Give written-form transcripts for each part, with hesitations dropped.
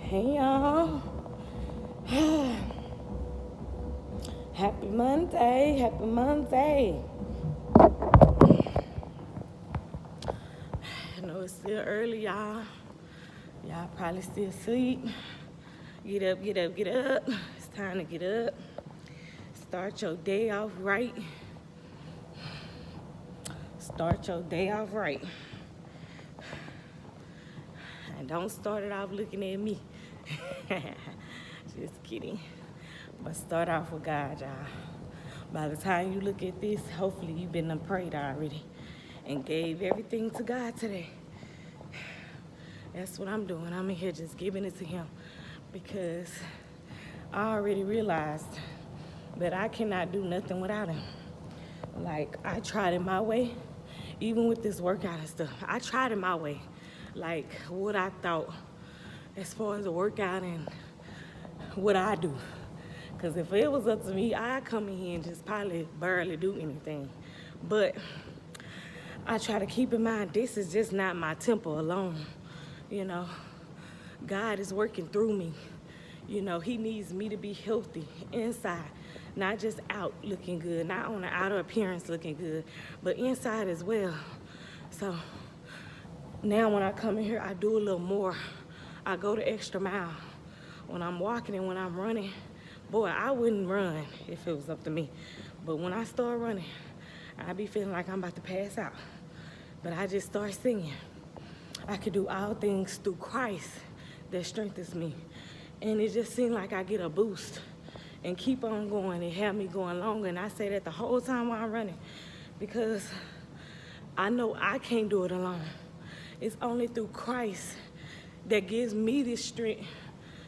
Hey y'all. Happy Monday. Happy Monday. I know it's still early, y'all. Y'all probably still asleep. Get up, get up, get up. It's time to get up. Start your day off right. Start your day off right. And don't start it off looking at me. Just kidding. But start off with God, y'all. By the time you look at this, hopefully you've been and prayed already and gave everything to God today. That's what I'm doing. I'm in here just giving it to him because I already realized that I cannot do nothing without him. Like, I tried it my way, even with this workout and stuff. I tried it my way, like what I thought as far as the workout and what I do. Because if it was up to me, I'd come in here and just probably barely do anything. But I try to keep in mind, this is just not my temple alone. You know, God is working through me. You know, he needs me to be healthy inside, not just out looking good, not on the outer appearance looking good, but inside as well. So now when I come in here, I do a little more. I go the extra mile. When I'm walking and when I'm running, boy, I wouldn't run if it was up to me. But when I start running, I be feeling like I'm about to pass out. But I just start singing. I can do all things through Christ that strengthens me. And it just seemed like I get a boost and keep on going. It had me going longer. And I say that the whole time while I'm running because I know I can't do it alone. It's only through Christ that gives me this strength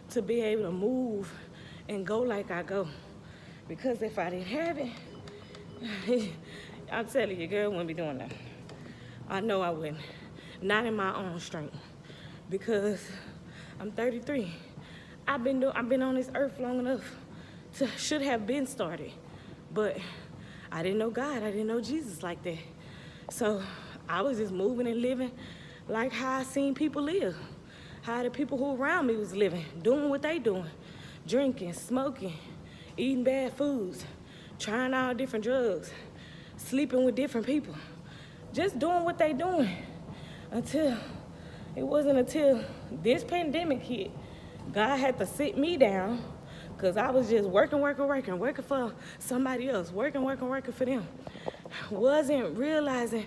to be able to move and go like I go. Because if I didn't have it, I'm telling you, girl wouldn't be doing that. I know I wouldn't. Not in my own strength. Because I'm 33. I've been on this earth long enough to should have been started. But I didn't know God. I didn't know Jesus like that. So I was just moving and living like how I seen people live. How the people who around me was living, doing what they doing. Drinking, smoking, eating bad foods, trying all different drugs, sleeping with different people. Just doing what they doing it wasn't until this pandemic hit, God had to sit me down because I was just working for somebody else, working for them. Wasn't realizing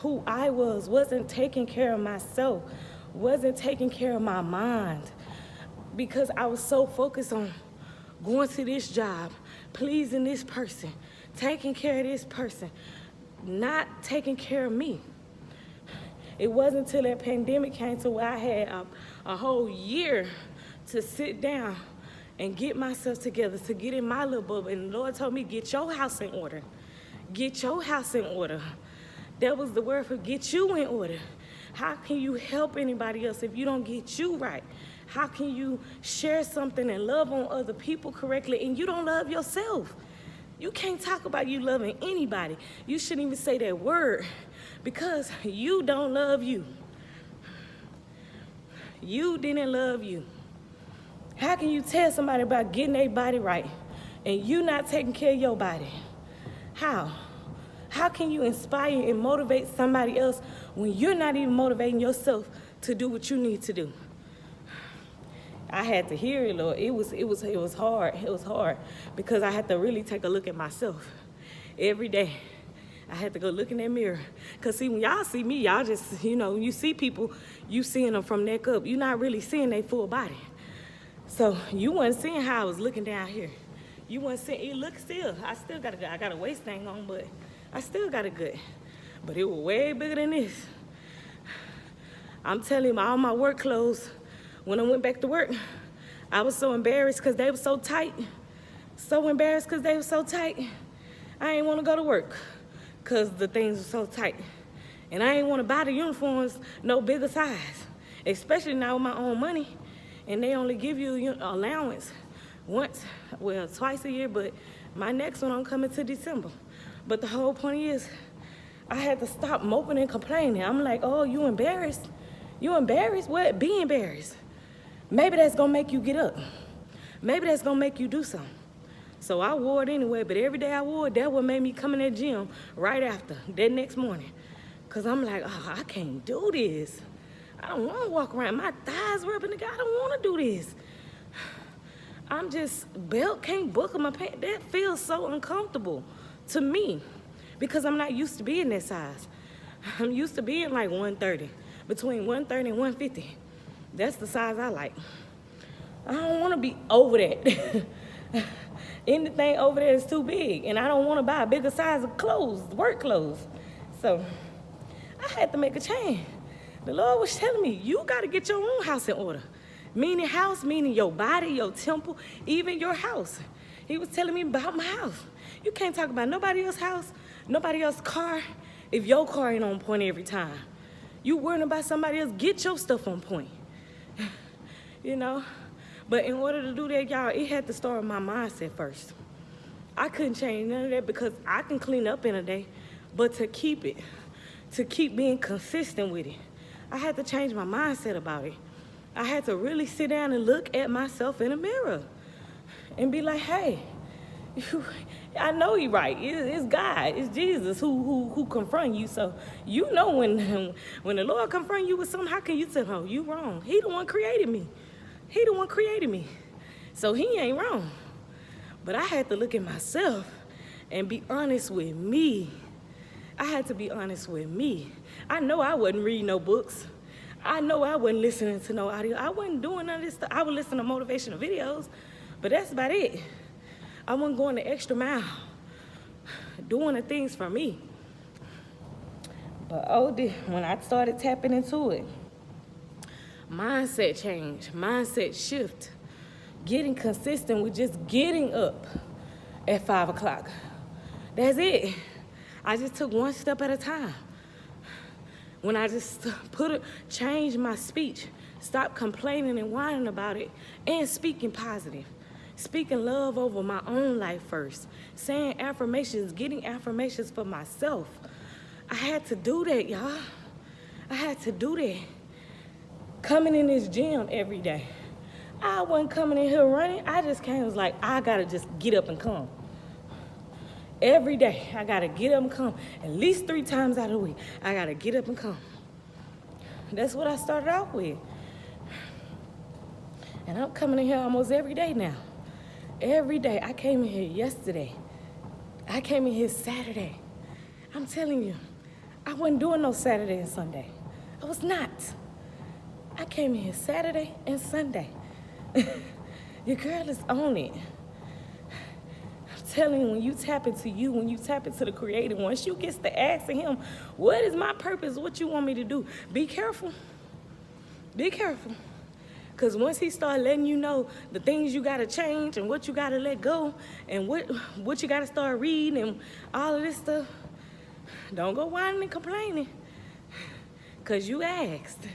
who I was, wasn't taking care of myself, wasn't taking care of my mind because I was so focused on going to this job, pleasing this person, taking care of this person, not taking care of me. It wasn't until that pandemic came to where I had a whole year to sit down and get myself together, to get in my little bubble. And the Lord told me, get your house in order. Get your house in order. That was the word for get you in order. How can you help anybody else if you don't get you right? How can you share something and love on other people correctly and you don't love yourself? You can't talk about you loving anybody. You shouldn't even say that word because you don't love you. You didn't love you. How can you tell somebody about getting their body right and you not taking care of your body? How? How can you inspire and motivate somebody else when you're not even motivating yourself to do what you need to do? I had to hear it, Lord. It was hard. It was hard because I had to really take a look at myself every day. I had to go look in that mirror. Because see, when y'all see me, y'all just, you see people, you seeing them from neck up. You're not really seeing their full body. So you wasn't seeing how I was looking down here. You wasn't seeing, it look still. I still got I got a waist thing on, but I still got it good. But it was way bigger than this. I'm telling you, all my work clothes, when I went back to work, I was so embarrassed because they were so tight. So embarrassed because they were so tight. I ain't want to go to work because the things were so tight. And I ain't want to buy the uniforms no bigger size, especially now with my own money. And they only give you allowance twice a year, but my next one I'm coming to December. But the whole point is, I had to stop moping and complaining. I'm like, oh, you embarrassed? You embarrassed? What? Be embarrassed. maybe that's gonna make you get up. Maybe that's gonna make you do something. So I wore it anyway, but every day I wore it, that what made me come in that gym right after, that next morning. Cause I'm like, oh, I can't do this. I don't wanna walk around, my thighs rubbing together, I don't wanna do this. I'm just, belt can't buckle my pants. That feels so uncomfortable to me because I'm not used to being that size. I'm used to being like 130, between 130 and 150. That's the size I like. I don't wanna be over that. Anything over there is too big, and I don't wanna buy a bigger size of clothes, work clothes. So I had to make a change. The Lord was telling me, you gotta get your own house in order. Meaning house, meaning your body, your temple, even your house. He was telling me about my house. You can't talk about nobody else's house, nobody else's car, if your car ain't on point every time. You worrying about somebody else, get your stuff on point. You know? But in order to do that, y'all, it had to start with my mindset first. I couldn't change none of that because I can clean up in a day, but to keep it, to keep being consistent with it, I had to change my mindset about it. I had to really sit down and look at myself in the mirror and be like, hey, I know you're right. It's God, it's Jesus who confront you. So you know when the Lord confront you with something, how can you say, oh, you wrong? He the one created me. He the one created me. So he ain't wrong. But I had to look at myself and be honest with me. I had to be honest with me. I know I wasn't reading no books. I know I wasn't listening to no audio. I wasn't doing none of this stuff. I would listen to motivational videos, but that's about it. I wasn't going the extra mile, doing the things for me. But when I started tapping into it, mindset change, mindset shift, getting consistent with just getting up at 5 o'clock. That's it. I just took one step at a time. When I just changed my speech, stopped complaining and whining about it, and speaking positive, speaking love over my own life first, saying affirmations, getting affirmations for myself. I had to do that, y'all. I had to do that. Coming in this gym every day. I wasn't coming in here running. I just came, was like, I gotta just get up and come. Every day, I gotta get up and come. At least 3 times out of the week, I gotta get up and come. That's what I started out with. And I'm coming in here almost every day now. Every day. I came in here yesterday. I came in here Saturday. I'm telling you, I wasn't doing no Saturday and Sunday. I was not. I came in here Saturday and Sunday. Your girl is on it. Telling you, when you tap into you, when you tap into the Creator, once you get to asking him, what is my purpose? What you want me to do? Be careful. Be careful. Because once he start letting you know the things you got to change and what you got to let go and what you got to start reading and all of this stuff, don't go whining and complaining because you asked.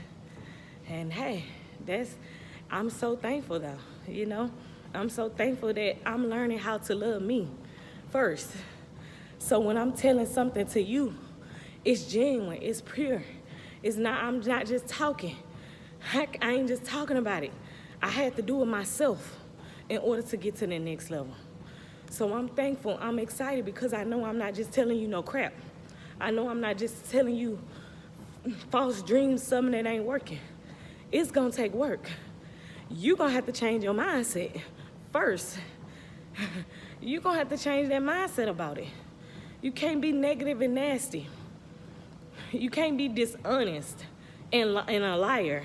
And hey, I'm so thankful though, you know. I'm so thankful that I'm learning how to love me first. So when I'm telling something to you, it's genuine, it's pure. I'm not just talking. I ain't just talking about it. I had to do it myself in order to get to the next level. So I'm thankful, I'm excited because I know I'm not just telling you no crap. I know I'm not just telling you false dreams, something that ain't working. It's gonna take work. You're gonna have to change your mindset first. You're gonna have to change that mindset about it. You can't be negative and nasty. You can't be dishonest and a liar.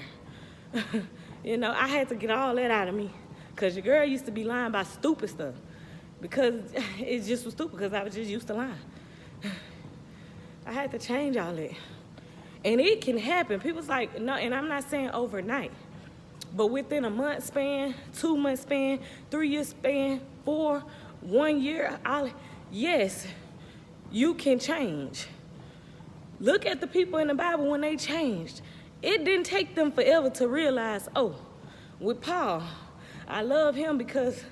You know, I had to get all that out of me because your girl used to be lying about stupid stuff because it just was stupid because I was just used to lying. I had to change all that. And it can happen. People's like, no, and I'm not saying overnight. But within a month span, 2 month span, 3 year span, 4, 1 year, yes, you can change. Look at the people in the Bible when they changed. It didn't take them forever to realize, oh, with Paul, I love him because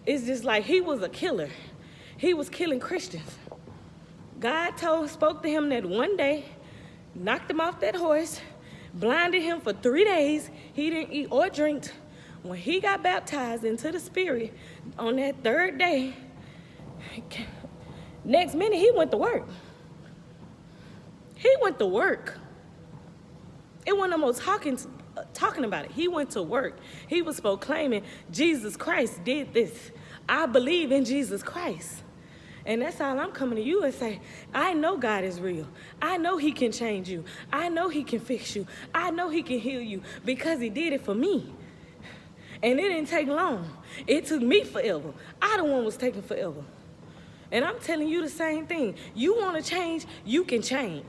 it's just like he was a killer. He was killing Christians. God spoke to him that one day, knocked him off that horse, blinded him for 3 days. He didn't eat or drink When he got baptized into the Spirit on that third day, next minute he went to work. He went to work. It wasn't almost talking about it. He went to work. He was proclaiming, Jesus Christ did this. I believe in Jesus Christ. And that's all I'm coming to you and say, I know God is real. I know he can change you. I know he can fix you. I know he can heal you because he did it for me. And it didn't take long. It took me forever. I the one was taking forever. And I'm telling you the same thing. You want to change, you can change.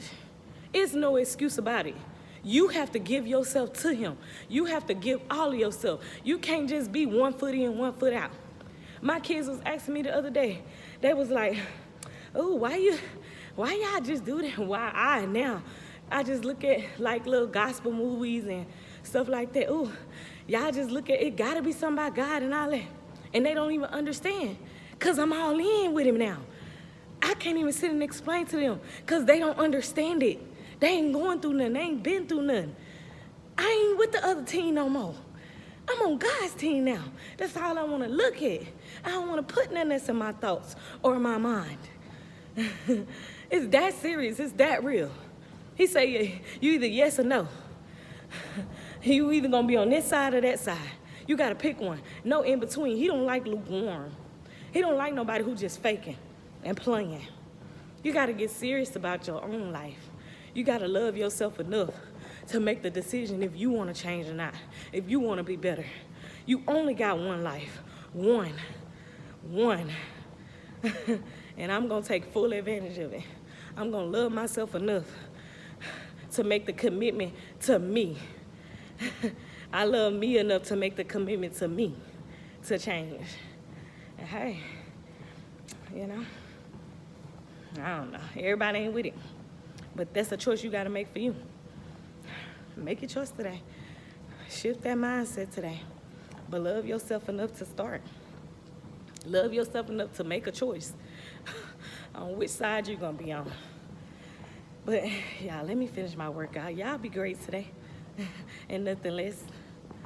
It's no excuse about it. You have to give yourself to him. You have to give all of yourself. You can't just be 1 foot in, 1 foot out. My kids was asking me the other day, they was like, oh, why y'all just do that? Why I just look at like little gospel movies and stuff like that. Oh, y'all just look at it, gotta be something about God and all that. And they don't even understand, because I'm all in with him now. I can't even sit and explain to them because they don't understand it. They ain't going through nothing. They ain't been through nothing. I ain't with the other team no more. I'm on God's team now. That's all I want to look at. I don't want to put nothing that's in my thoughts or my mind. It's that serious. It's that real. He say, you either yes or no. You either going to be on this side or that side. You got to pick one. No in between. He don't like lukewarm. He don't like nobody who just faking and playing. You got to get serious about your own life. You got to love yourself enough to make the decision if you want to change or not, if you want to be better. You only got one life. One. And I'm going to take full advantage of it. I'm going to love myself enough to make the commitment to me. I love me enough to make the commitment to me to change. And hey, you know, I don't know. Everybody ain't with it. But that's a choice you got to make for you. Make your choice today. Shift that mindset today. But love yourself enough to start. Love yourself enough to make a choice on which side you're going to be on. But, y'all, let me finish my workout. Y'all be great today and nothing less.